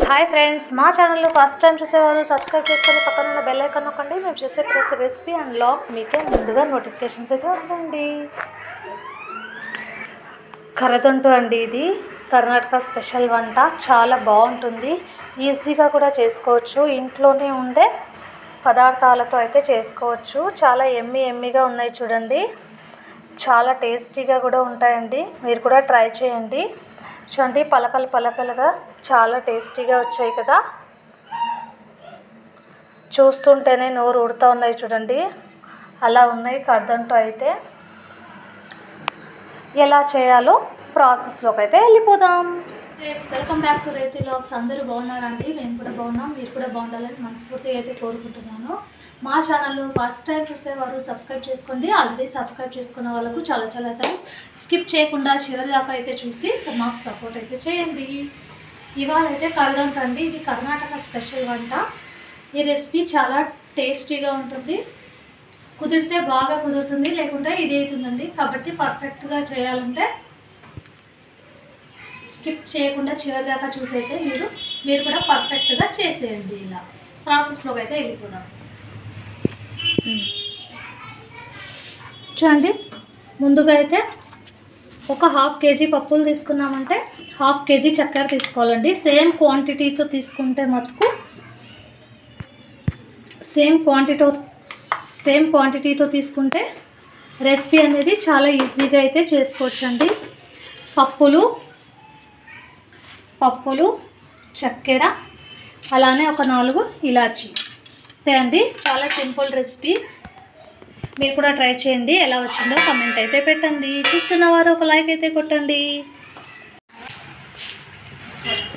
Hi friends, మా ఛానల్లో first time చూసేవారు సబ్స్క్రైబ్ చేసుకొని పక్కన ఉన్న బెల్ ఐకాన్ నొక్కండి. మేము చేసే ప్రతి రెసిపీ అండ్ వ్లాగ్ మీకే ముందుగా నోటిఫికేషన్స్ అయితే వస్తాయండి. కరదంటు అండి, ఇది కర్ణాటక స్పెషల్ వంట. చాలా బాగుంటుంది, ఈజీగా కూడా చేసుకోవచ్చు. ఇంట్లోనే ఉండే పదార్థాలతో అయితే చేసుకోవచ్చు. చాలా ఎమ్మీగా ఉన్నాయి చూడండి. చాలా టేస్టీగా కూడా ఉంటాయండి. మీరు కూడా ట్రై చేయండి. చూడండి, పలకలుగా చాలా టేస్టీగా వచ్చాయి కదా. చూస్తుంటేనే నోరు ఊడుతూ ఉన్నాయి చూడండి, అలా ఉన్నాయి కర్దంటు. అయితే ఎలా చేయాలో ప్రాసెస్లోకి అయితే వెళ్ళిపోదాం. వెల్కమ్ బ్యాక్ టు రైతు వ్లాగ్స్. అందరూ బాగున్నారండి? మేము కూడా బాగున్నాం. మీరు కూడా బాగుండాలని మనస్ఫూర్తిగా అయితే కోరుకుంటున్నాను. మా ఛానల్లో ఫస్ట్ టైం చూసేవారు సబ్స్క్రైబ్ చేసుకోండి. ఆల్రెడీ సబ్స్క్రైబ్ చేసుకున్న వాళ్ళకు చాలా థ్యాంక్స్. స్కిప్ చేయకుండా చివరి దాకా అయితే చూసి మాకు సపోర్ట్ అయితే చేయండి. ఇవాళ అయితే కరదంటు అండి, ఇది కర్ణాటక స్పెషల్ వంట. ఈ రెసిపీ చాలా టేస్టీగా ఉంటుంది. కుదిరితే బాగా కుదురుతుంది, లేకుంటే ఇది అవుతుందండి. కాబట్టి పర్ఫెక్ట్గా చేయాలంటే స్కిప్ చేయకుండా చివరి దాకా చూసి అయితే మీరు కూడా పర్ఫెక్ట్గా చేసేయండి. ఇలా ప్రాసెస్లోకి అయితే వెళ్ళిపోదాం. చూడండి, ముందుగా అయితే ఒక హాఫ్ కేజీ పప్పులు తీసుకున్నామంటే హాఫ్ కేజీ చక్కెర తీసుకోవాలండి. సేమ్ క్వాంటిటీతో తీసుకుంటే రెసిపీ అనేది చాలా ఈజీగా అయితే చేసుకోవచ్చండి. పప్పులు, చక్కెర, అలానే ఒక 4 ఇలాచీ అంతే అండి. చాలా సింపుల్ రెసిపీ. మీరు కూడా ట్రై చేయండి. ఎలా వచ్చిందో కామెంట్ అయితే పెట్టండి. చూస్తున్నవారు ఒక లైక్ అయితే కొట్టండి.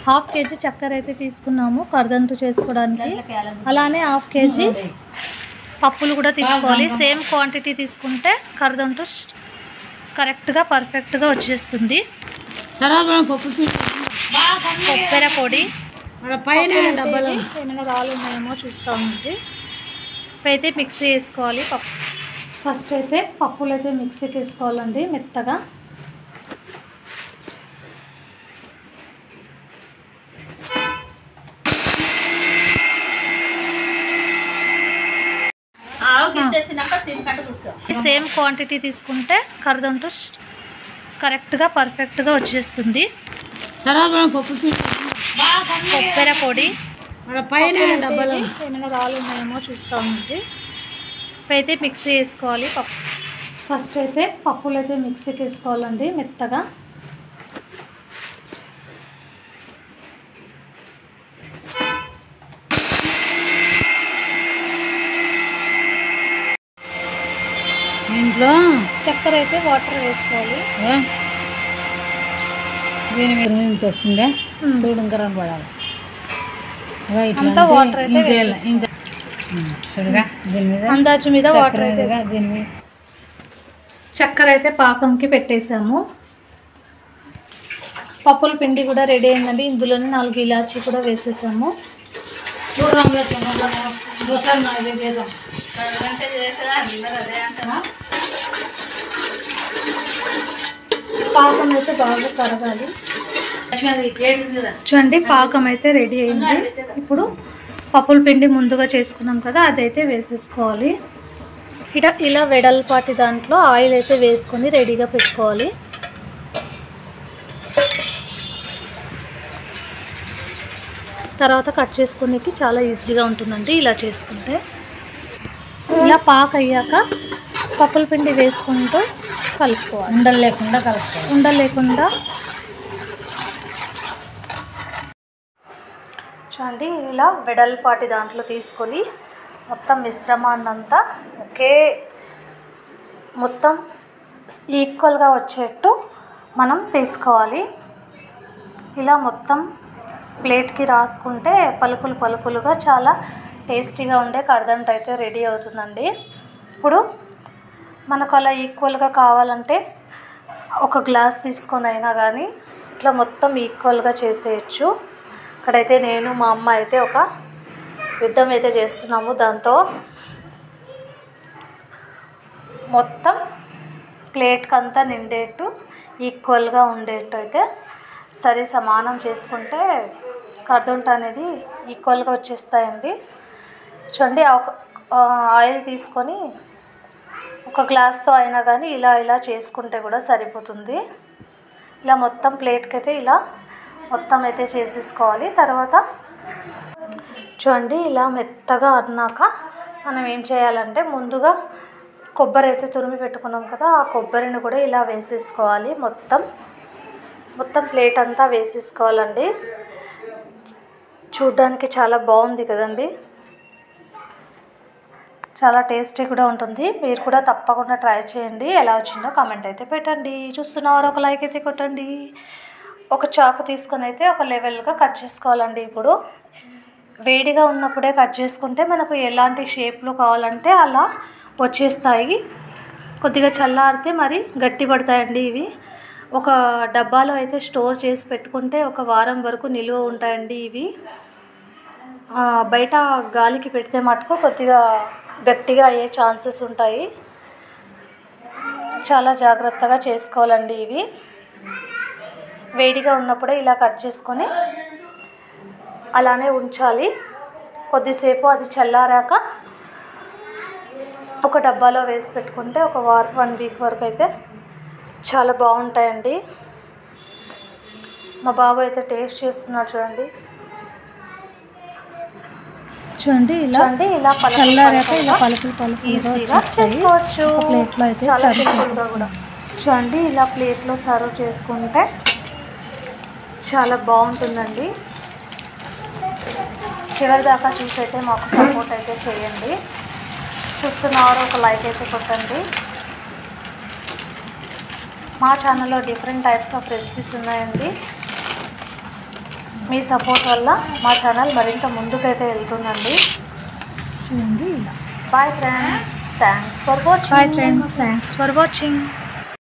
హాఫ్ కేజీ చక్కెర అయితే తీసుకున్నాము కర్దంటు చేసుకోవడానికి. అలానే హాఫ్ కేజీ పప్పులు కూడా తీసుకోవాలి. సేమ్ క్వాంటిటీ తీసుకుంటే కర్దంటు కరెక్ట్గా పర్ఫెక్ట్గా వచ్చేస్తుంది. కొబ్బరి పొడి ఏమైనా రాళ్ళు ఉన్నాయేమో చూస్తామండి. అయితే మిక్సీ వేసుకోవాలి. ఫస్ట్ అయితే పప్పులు అయితే మిక్సీకి వేసుకోవాలండి మెత్తగా. సేమ్ క్వాంటిటీ తీసుకుంటే కర్దంటు కరెక్ట్గా పర్ఫెక్ట్గా వచ్చేస్తుంది. కొబ్బరి పొడి ఏమైనా రాళ్ళు ఉన్నాయేమో చూస్తామండి. అయితే మిక్సీ వేసుకోవాలి. ఫస్ట్ అయితే పప్పులు అయితే మిక్సీకి వేసుకోవాలండి మెత్తగా. ఇంట్లో చక్కెర అయితే వాటర్ వేసుకోవాలి. దీని మీద వస్తుందే చూడు, ఇంకా పడాలి. అంతా వాటర్ అయితే అందాజు మీద వాటర్ అయితే దీని మీద చక్కెర అయితే పాకంకి పెట్టేసాము. పప్పుల పిండి కూడా రెడీ అయిందండి. ఇందులోనే 4 ఇలాచీ కూడా వేసేసాము. పాకం అయితే బాగా కరగాలి. చూడండి, పాకం అయితే రెడీ అయింది. ఇప్పుడు పప్పుల పిండి ముందుగా చేసుకున్నాం కదా, అదైతే వేసేసుకోవాలి. ఇలా వెడల్పాటి దాంట్లో ఆయిల్ అయితే వేసుకొని రెడీగా పెట్టుకోవాలి. తర్వాత కట్ చేసుకునేకి చాలా ఈజీగా ఉంటుందండి ఇలా చేసుకుంటే. ఇలా పాక అయ్యాక పప్పుల పిండి వేసుకుంటూ కలుపుకోవాలి. ఉండలు లేకుండా చూడండి, ఇలా వెడల్పాటి దాంట్లో తీసుకొని మొత్తం మిశ్రమాన్నంతా మొత్తం ఈక్వల్గా వచ్చేట్టు మనం తీసుకోవాలి. ఇలా మొత్తం ప్లేట్కి రాసుకుంటే పలుకులుగా చాలా టేస్టీగా ఉండే కర్దంటు అయితే రెడీ అవుతుందండి. ఇప్పుడు మనకు అలా ఈక్వల్గా కావాలంటే ఒక గ్లాస్ తీసుకొని అయినా కానీ ఇట్లా మొత్తం ఈక్వల్గా చేసేయచ్చు. ఇక్కడైతే నేను మా అమ్మ అయితే ఒక యుద్ధం అయితే చేస్తున్నాము. దాంతో మొత్తం ప్లేట్కి అంతా నిండేట్టు ఈక్వల్గా ఉండేట్టు అయితే సమానం చేసుకుంటే కర్దుంట అనేది ఈక్వల్గా వచ్చేస్తాయండి. చూడండి ఆయిల్ తీసుకొని ఒక గ్లాస్తో అయినా కానీ ఇలా ఇలా చేసుకుంటే కూడా సరిపోతుంది. ఇలా మొత్తం ప్లేట్కి అయితే ఇలా మొత్తం అయితే చేసేసుకోవాలి. తర్వాత చూడండి ఇలా మెత్తగా అన్నాక మనం ఏం చేయాలంటే ముందుగా కొబ్బరి అయితే తురిమి పెట్టుకున్నాం కదా, ఆ కొబ్బరిని కూడా ఇలా వేసేసుకోవాలి. మొత్తం ప్లేట్ అంతా వేసేసుకోవాలండి. చూడ్డానికి చాలా బాగుంది కదండి, చాలా టేస్టీ కూడా ఉంటుంది. మీరు కూడా తప్పకుండా ట్రై చేయండి. ఎలా వచ్చిందో కామెంట్ అయితే పెట్టండి. చూస్తున్నవారు ఒక లైక్ అయితే కొట్టండి. ఒక చాకు తీసుకొని అయితే ఒక లెవెల్గా కట్ చేసుకోవాలండి. ఇప్పుడు వేడిగా ఉన్నప్పుడే కట్ చేసుకుంటే మనకు ఎలాంటి షేప్లో కావాలంటే అలా వచ్చేస్తాయి. కొద్దిగా చల్లారితే మరి గట్టి పడతాయండి ఇవి. ఒక డబ్బాలో అయితే స్టోర్ చేసి పెట్టుకుంటే ఒక వారం వరకు నిలువ ఉంటాయండి ఇవి. బయట గాలికి పెడితే మటుకు కొద్దిగా గట్టిగా అయ్యే ఛాన్సెస్ ఉంటాయి. చాలా జాగ్రత్తగా చేసుకోవాలండి ఇవి. వేడిగా ఉన్నప్పుడే ఇలా కట్ చేసుకొని అలానే ఉంచాలి. కొద్దిసేపు అది చల్లారాక ఒక డబ్బాలో వేసి పెట్టుకుంటే ఒక 1 వీక్ వరకు అయితే చాలా బాగుంటాయండి. మా బాబు అయితే టేస్ట్ చేస్తున్నాడు చూడండి. ఇలా చల్లారాక ఇలా పలుకులు ఈజీగా చేసుకోవచ్చు. ప్లేట్లో అయితే చాలా సింపుల్గా కూడా. చూడండి ఇలా ప్లేట్లో సర్వ్ చేసుకుంటే చాలా బాగుంటుందండి. చివరి దాకా చూసి అయితే మాకు సపోర్ట్ అయితే చేయండి. చూస్తున్నవారు ఒక లైక్ అయితే కొట్టండి. మా ఛానల్లో డిఫరెంట్ టైప్స్ ఆఫ్ రెసిపీస్ ఉన్నాయండి. మీ సపోర్ట్ వల్ల మా ఛానల్ మరింత ముందుకైతే వెళ్తుందండి. చూడండి ఇలా. Bye friends, thanks for watching.